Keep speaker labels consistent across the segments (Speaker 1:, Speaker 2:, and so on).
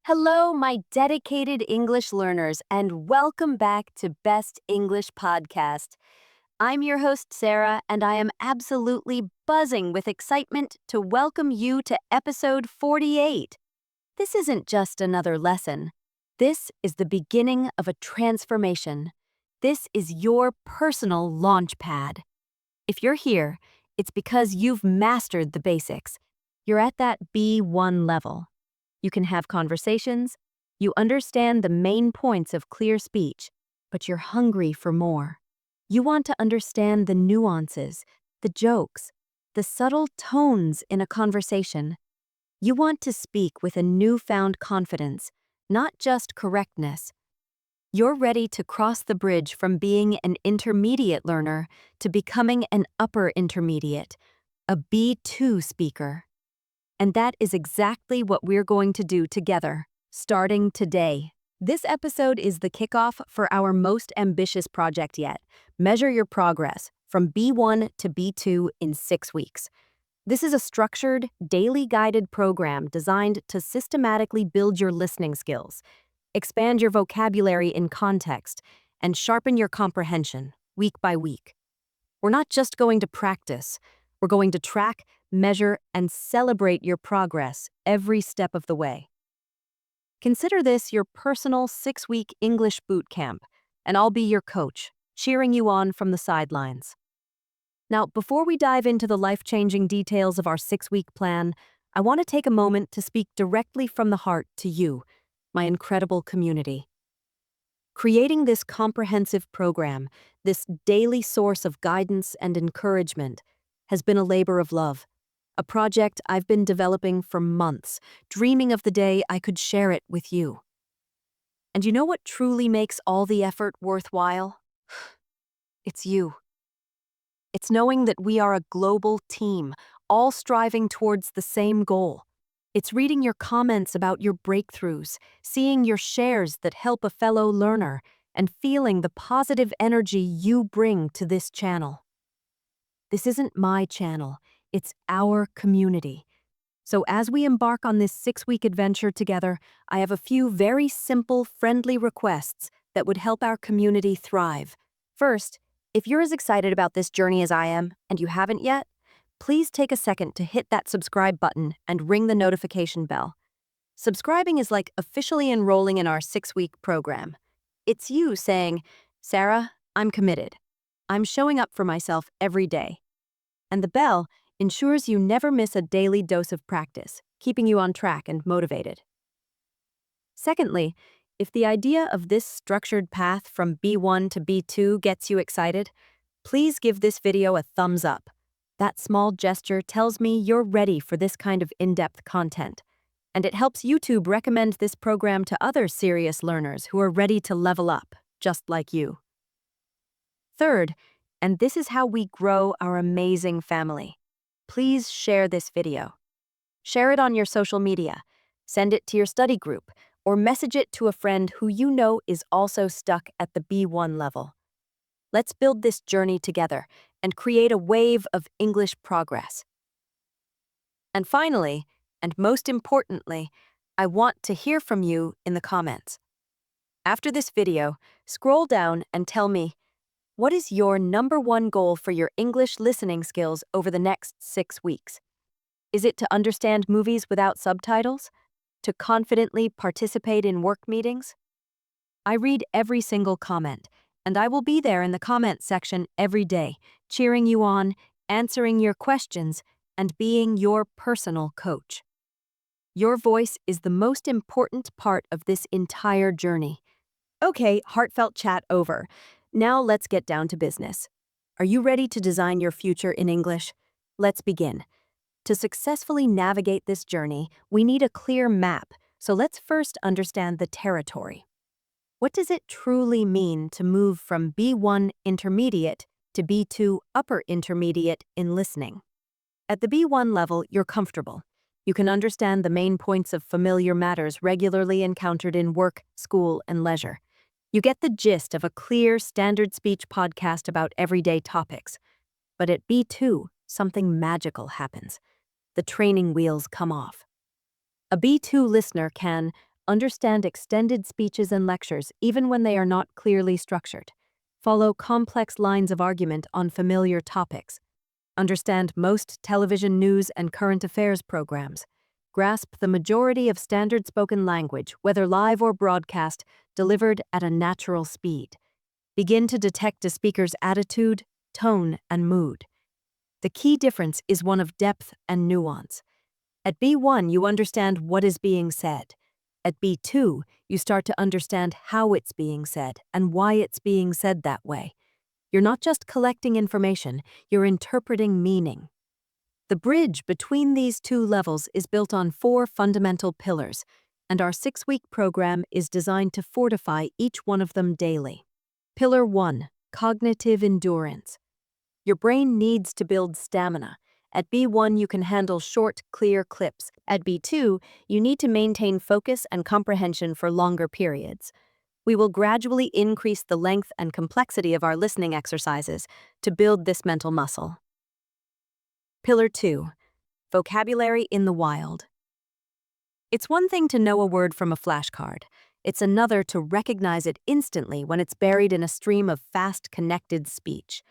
Speaker 1: Hello, my dedicated English learners, and welcome back to Best English Podcast. I'm your host, Sarah, and I am absolutely buzzing with excitement to welcome you to episode 48. This isn't just another lesson. This is the beginning of a transformation. This is your personal launch pad. If you're here, it's because you've mastered the basics. You're at that B1 level. You can have conversations. You understand the main points of clear speech, but you're hungry for more. You want to understand the nuances, the jokes, the subtle tones in a conversation. You want to speak with a newfound confidence, not just correctness. You're ready to cross the bridge from being an intermediate learner to becoming an upper intermediate, a B2 speaker. And that is exactly what we're going to do together, starting today. This episode is the kickoff for our most ambitious project yet. Measure your progress from B1 to B2 in 6 weeks. This is a structured, daily guided program designed to systematically build your listening skills, expand your vocabulary in context, and sharpen your comprehension week by week. We're not just going to practice, we're going to track, measure, and celebrate your progress every step of the way. Consider this your personal 6-week English boot camp, and I'll be your coach, cheering you on from the sidelines. Now, before we dive into the life-changing details of our 6-week plan, I want to take a moment to speak directly from the heart to you, my incredible community. Creating this comprehensive program, this daily source of guidance and encouragement, has been a labor of love, a project I've been developing for months, dreaming of the day I could share it with you. And you know what truly makes all the effort worthwhile? It's you. It's knowing that we are a global team, all striving towards the same goal. It's reading your comments about your breakthroughs, seeing your shares that help a fellow learner, and feeling the positive energy you bring to this channel. This isn't my channel, it's our community. So as we embark on this 6-week adventure together, I have a few very simple, friendly requests that would help our community thrive. First, if you're as excited about this journey as I am, and you haven't yet, please take a second to hit that subscribe button and ring the notification bell. Subscribing is like officially enrolling in our 6-week program. It's you saying, Sarah, I'm committed. I'm showing up for myself every day. And the bell ensures you never miss a daily dose of practice, keeping you on track and motivated. Secondly, if the idea of this structured path from B1 to B2 gets you excited, please give this video a thumbs up. That small gesture tells me you're ready for this kind of in-depth content, and it helps YouTube recommend this program to other serious learners who are ready to level up, just like you. Third, and this is how we grow our amazing family, please share this video. Share it on your social media, send it to your study group, or message it to a friend who you know is also stuck at the B1 level. Let's build this journey together and create a wave of English progress. And finally, and most importantly, I want to hear from you in the comments. After this video, scroll down and tell me, what is your number one goal for your English listening skills over the next 6 weeks? Is it to understand movies without subtitles? To confidently participate in work meetings? I read every single comment, and I will be there in the comment section every day, cheering you on, answering your questions, and being your personal coach. Your voice is the most important part of this entire journey. Okay, heartfelt chat over. Now let's get down to business. Are you ready to design your future in English? Let's begin. To successfully navigate this journey, we need a clear map, so let's first understand the territory. What does it truly mean to move from B1 intermediate to B2 upper intermediate in listening? At the B1 level, you're comfortable. You can understand the main points of familiar matters regularly encountered in work, school, and leisure. You get the gist of a clear, standard speech podcast about everyday topics. But at B2, something magical happens. The training wheels come off. A B2 listener can Understand extended speeches and lectures even when they are not clearly structured. Follow complex lines of argument on familiar topics. Understand most television news and current affairs programs. Grasp the majority of standard spoken language, whether live or broadcast, delivered at a natural speed. Begin to detect a speaker's attitude, tone, and mood. The key difference is one of depth and nuance. At B1, you understand what is being said. At B2, you start to understand how it's being said and why it's being said that way. You're not just collecting information, you're interpreting meaning. The bridge between these two levels is built on 4 fundamental pillars, and our 6-week program is designed to fortify each one of them daily. Pillar 1, cognitive endurance. Your brain needs to build stamina. At B1, you can handle short, clear clips. At B2, you need to maintain focus and comprehension for longer periods. We will gradually increase the length and complexity of our listening exercises to build this mental muscle. Pillar 2, vocabulary in the wild. It's one thing to know a word from a flashcard. It's another to recognize it instantly when it's buried in a stream of fast, connected speech.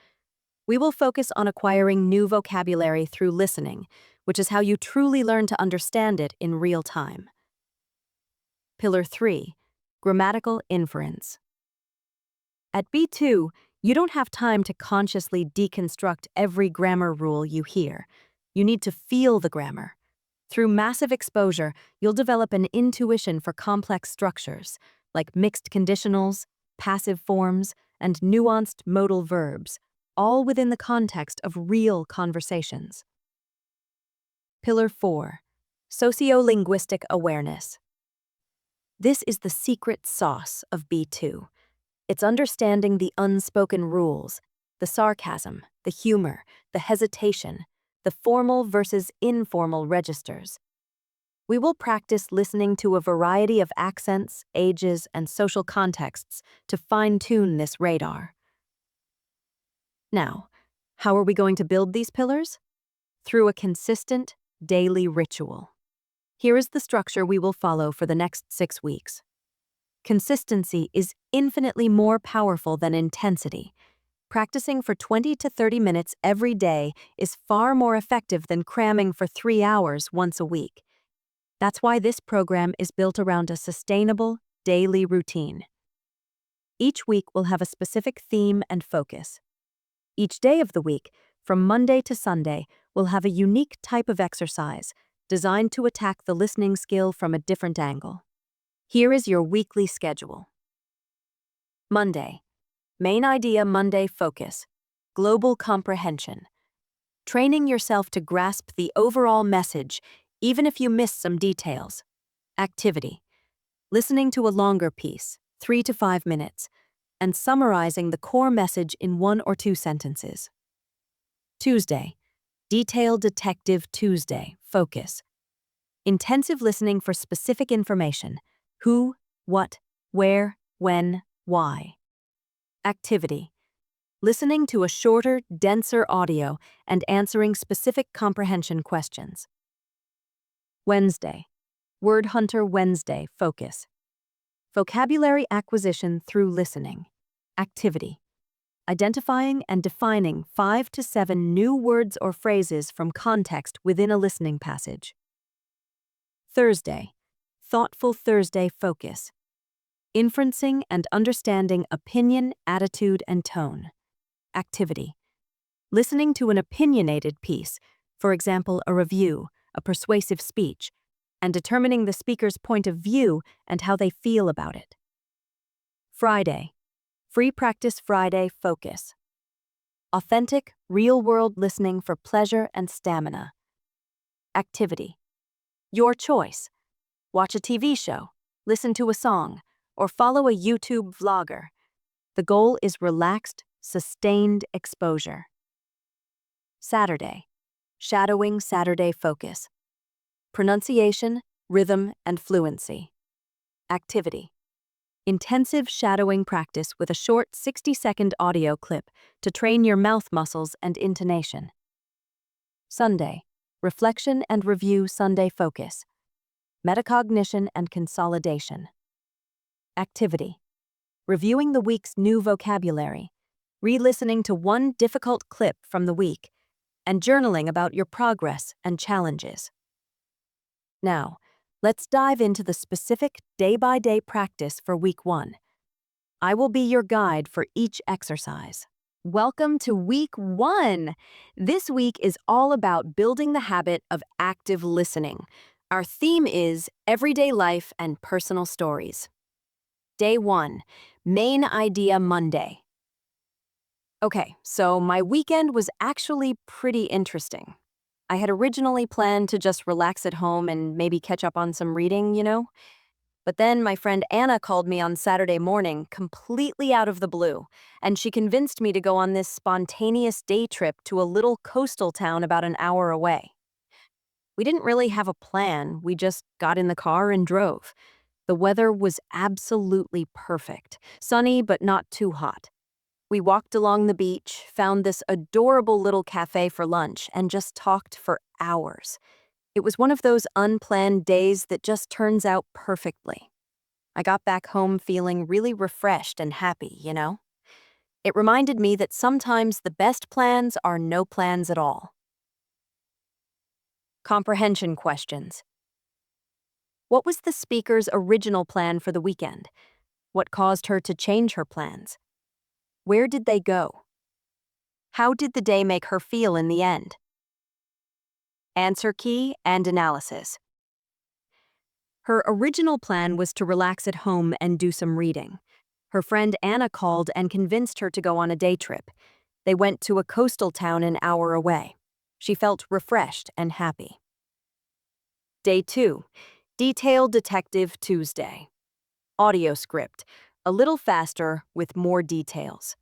Speaker 1: We will focus on acquiring new vocabulary through listening, which is how you truly learn to understand it in real time. Pillar 3, grammatical inference. At B2, you don't have time to consciously deconstruct every grammar rule you hear. You need to feel the grammar. Through massive exposure, you'll develop an intuition for complex structures, like mixed conditionals, passive forms, and nuanced modal verbs, all within the context of real conversations. Pillar 4, sociolinguistic awareness. This is the secret sauce of B2. It's understanding the unspoken rules, the sarcasm, the humor, the hesitation, the formal versus informal registers. We will practice listening to a variety of accents, ages, and social contexts to fine-tune this radar. Now, how are we going to build these pillars? Through a consistent, daily ritual. Here is the structure we will follow for the next 6 weeks. Consistency is infinitely more powerful than intensity. Practicing for 20 to 30 minutes every day is far more effective than cramming for 3 hours once a week. That's why this program is built around a sustainable, daily routine. Each week will have a specific theme and focus. Each day of the week, from Monday to Sunday, will have a unique type of exercise designed to attack the listening skill from a different angle. Here is your weekly schedule. Monday. Main idea Monday focus. Global comprehension. Training yourself to grasp the overall message, even if you miss some details. Activity. Listening to a longer piece, 3 to 5 minutes, and summarizing the core message in 1 or 2 sentences. Tuesday. Detail Detective Tuesday. Focus. Intensive listening for specific information. Who, what, where, when, why. Activity. Listening to a shorter, denser audio and answering specific comprehension questions. Wednesday. Word Hunter Wednesday. Focus. Vocabulary acquisition through listening. Activity. Identifying and defining 5 to 7 new words or phrases from context within a listening passage. Thursday. Thoughtful Thursday focus. Inferencing and understanding opinion, attitude, and tone. Activity. Listening to an opinionated piece, for example, a review, a persuasive speech, and determining the speaker's point of view and how they feel about it. Friday. Free Practice Friday focus. Authentic, real-world listening for pleasure and stamina. Activity. Your choice. Watch a TV show, listen to a song, or follow a YouTube vlogger. The goal is relaxed, sustained exposure. Saturday. Shadowing Saturday focus. Pronunciation, rhythm, and fluency. Activity. Intensive shadowing practice with a short 60-second audio clip to train your mouth muscles and intonation. Sunday. Reflection and review Sunday focus. metacognition and consolidation. Activity: reviewing the week's new vocabulary, re-listening to one difficult clip from the week, and journaling about your progress and challenges. Now, let's dive into the specific day-by-day practice for week 1. I will be your guide for each exercise. Welcome to week 1. This week is all about building the habit of active listening. Our theme is everyday life and personal stories. Day 1, Main Idea Monday. Okay, so my weekend was actually pretty interesting. I had originally planned to just relax at home and maybe catch up on some reading. But then my friend Anna called me on Saturday morning, completely out of the blue, and she convinced me to go on this spontaneous day trip to a little coastal town about an hour away. We didn't really have a plan, we just got in the car and drove. The weather was absolutely perfect, sunny but not too hot. We walked along the beach, found this adorable little cafe for lunch, and just talked for hours. It was one of those unplanned days that just turns out perfectly. I got back home feeling really refreshed and happy. It reminded me that sometimes the best plans are no plans at all. Comprehension questions. What was the speaker's original plan for the weekend? What caused her to change her plans? Where did they go? How did the day make her feel in the end? Answer key and analysis. Her original plan was to relax at home and do some reading. Her friend Anna called and convinced her to go on a day trip. They went to a coastal town an hour away. She felt refreshed and happy. Day 2, Detailed Detective Tuesday. Audio script, a little faster with more details.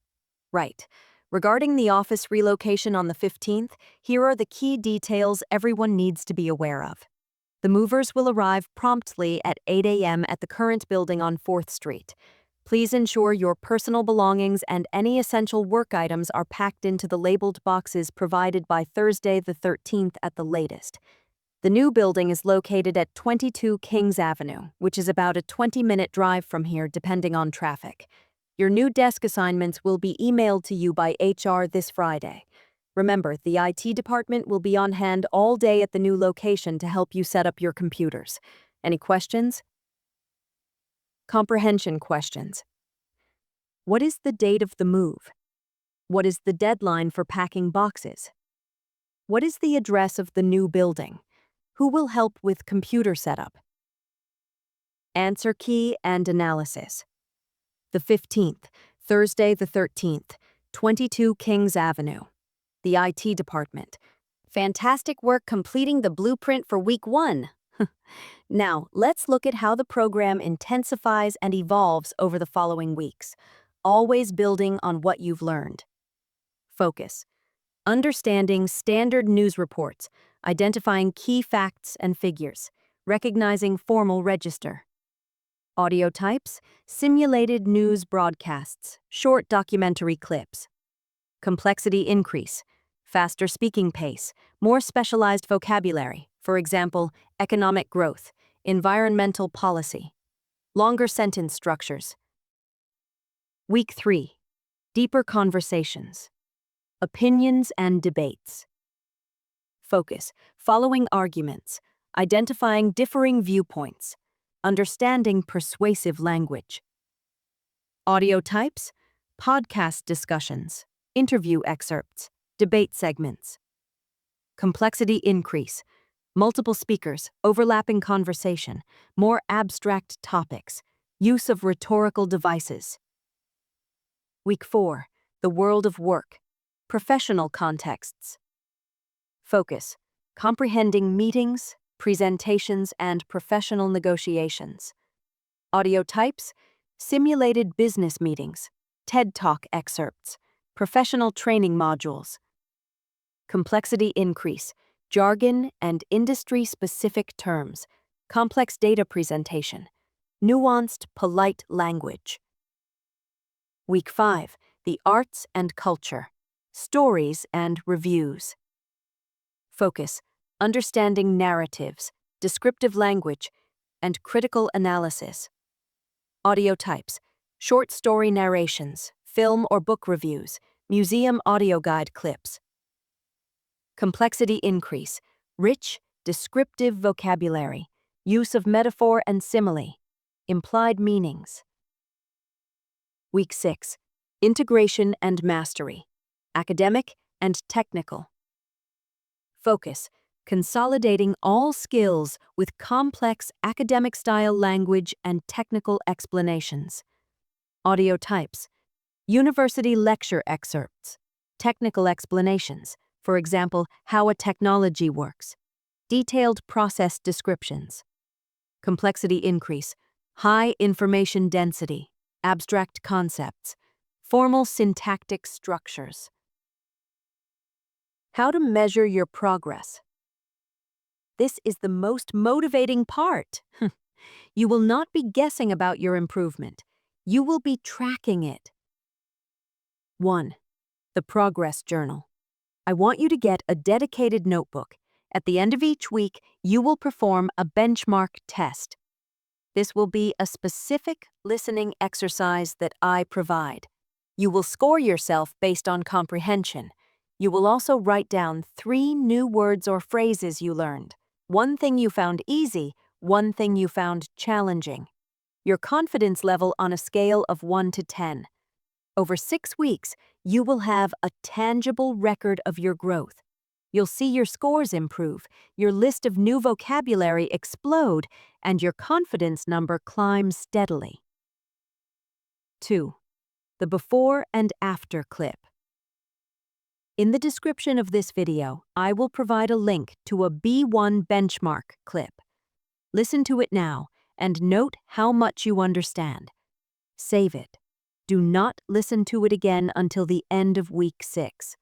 Speaker 1: Right. Regarding the office relocation on the 15th, here are the key details everyone needs to be aware of. The movers will arrive promptly at 8 a.m. at the current building on 4th Street. Please ensure your personal belongings and any essential work items are packed into the labeled boxes provided by Thursday the 13th at the latest. The new building is located at 22 Kings Avenue, which is about a 20-minute drive from here depending on traffic. Your new desk assignments will be emailed to you by HR this Friday. Remember, the IT department will be on hand all day at the new location to help you set up your computers. Any questions? Comprehension questions. What is the date of the move? What is the deadline for packing boxes? What is the address of the new building? Who will help with computer setup? Answer key and analysis. The 15th, Thursday the 13th, 22 Kings Avenue. The IT department. Fantastic work completing the blueprint for week 1. Now, let's look at how the program intensifies and evolves over the following weeks, always building on what you've learned. Focus. Understanding standard news reports, identifying key facts and figures, recognizing formal register. Audio types, simulated news broadcasts, short documentary clips. Complexity increase, faster speaking pace, more specialized vocabulary, for example, economic growth, environmental policy. Longer sentence structures. Week 3, deeper conversations. Opinions and debates. Focus, following arguments, identifying differing viewpoints, understanding persuasive language. Audio types, podcast discussions, interview excerpts, debate segments. Complexity increase, multiple speakers, overlapping conversation, more abstract topics, use of rhetorical devices. Week 4, the world of work, professional contexts. Focus, comprehending meetings, presentations, and professional negotiations. Audio types, simulated business meetings, TED Talk excerpts, professional training modules. Complexity increase, jargon and industry-specific terms, complex data presentation, nuanced, polite language. Week 5, the arts and culture, stories and reviews. Focus, understanding narratives, descriptive language, and critical analysis. Audio types: short story narrations, film or book reviews, museum audio guide clips. Complexity increase: rich, descriptive vocabulary, use of metaphor and simile, implied meanings. Week 6. Integration and mastery, academic and technical. Focus: consolidating all skills with complex academic-style language and technical explanations. Audio types: university lecture excerpts, technical explanations, for example, how a technology works, detailed process descriptions. Complexity increase: high information density, abstract concepts, formal syntactic structures. How to measure your progress. This is the most motivating part. You will not be guessing about your improvement. You will be tracking it. 1. The Progress Journal. I want you to get a dedicated notebook. At the end of each week, you will perform a benchmark test. This will be a specific listening exercise that I provide. You will score yourself based on comprehension. You will also write down 3 new words or phrases you learned. 1 thing you found easy, 1 thing you found challenging. Your confidence level on a scale of 1 to 10. Over 6 weeks, you will have a tangible record of your growth. You'll see your scores improve, your list of new vocabulary explode, and your confidence number climb steadily. 2. The Before and After clip. In the description of this video, I will provide a link to a B1 benchmark clip. Listen to it now and note how much you understand. Save it. Do not listen to it again until the end of week 6.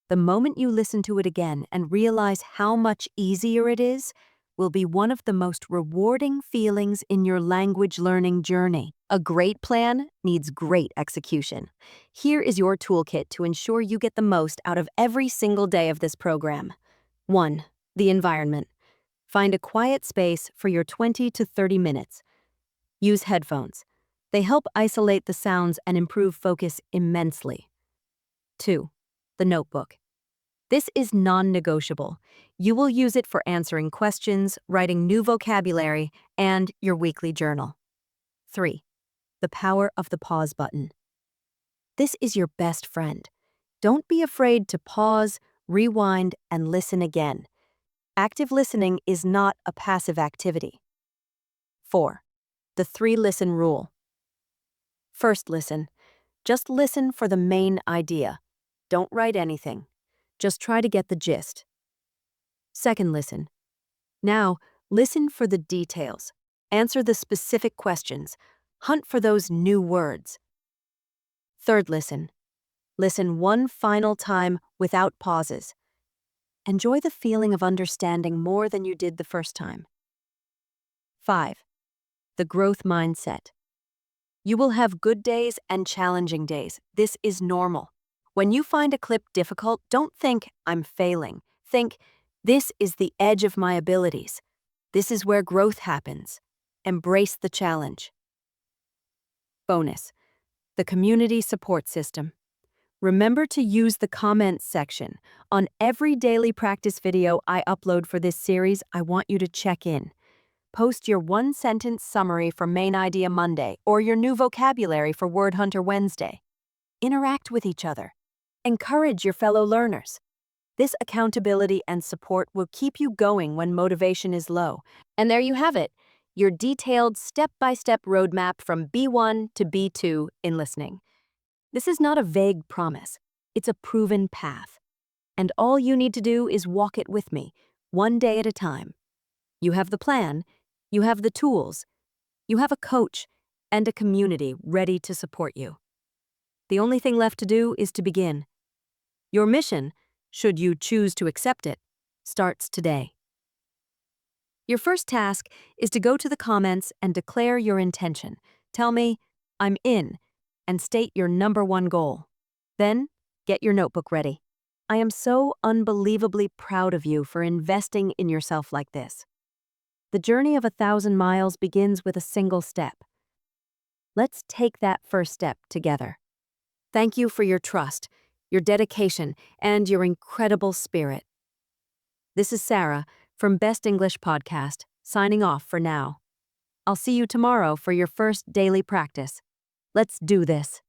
Speaker 1: The moment you listen to it again and realize how much easier it is, will be one of the most rewarding feelings in your language learning journey. A great plan needs great execution. Here is your toolkit to ensure you get the most out of every single day of this program. 1. The environment. Find a quiet space for your 20 to 30 minutes. Use headphones. They help isolate the sounds and improve focus immensely. 2. The notebook. This is non-negotiable. You will use it for answering questions, writing new vocabulary, and your weekly journal. 3. The power of the pause button. This is your best friend. Don't be afraid to pause, rewind, and listen again. Active listening is not a passive activity. 4. The 3-listen rule. First listen. Just listen for the main idea. Don't write anything. Just try to get the gist. Second listen. Now, listen for the details. Answer the specific questions. Hunt for those new words. Third listen. Listen one final time without pauses. Enjoy the feeling of understanding more than you did the first time. 5. The growth mindset. You will have good days and challenging days. This is normal. When you find a clip difficult, don't think, I'm failing. Think, this is the edge of my abilities. This is where growth happens. Embrace the challenge. Bonus: the community support system. Remember to use the comments section. On every daily practice video I upload for this series, I want you to check in. Post your 1-sentence summary for Main Idea Monday or your new vocabulary for Word Hunter Wednesday. Interact with each other. Encourage your fellow learners. This accountability and support will keep you going when motivation is low. And there you have it, your detailed step-by-step roadmap from B1 to B2 in listening. This is not a vague promise. It's a proven path. And all you need to do is walk it with me, one day at a time. You have the plan, you have the tools, you have a coach, and a community ready to support you. The only thing left to do is to begin. Your mission, should you choose to accept it, starts today. Your first task is to go to the comments and declare your intention. Tell me, I'm in, and state your #1 goal. Then, get your notebook ready. I am so unbelievably proud of you for investing in yourself like this. The journey of 1,000 miles begins with a single step. Let's take that first step together. Thank you for your trust, your dedication, and your incredible spirit. This is Sarah from Best English Podcast, signing off for now. I'll see you tomorrow for your first daily practice. Let's do this.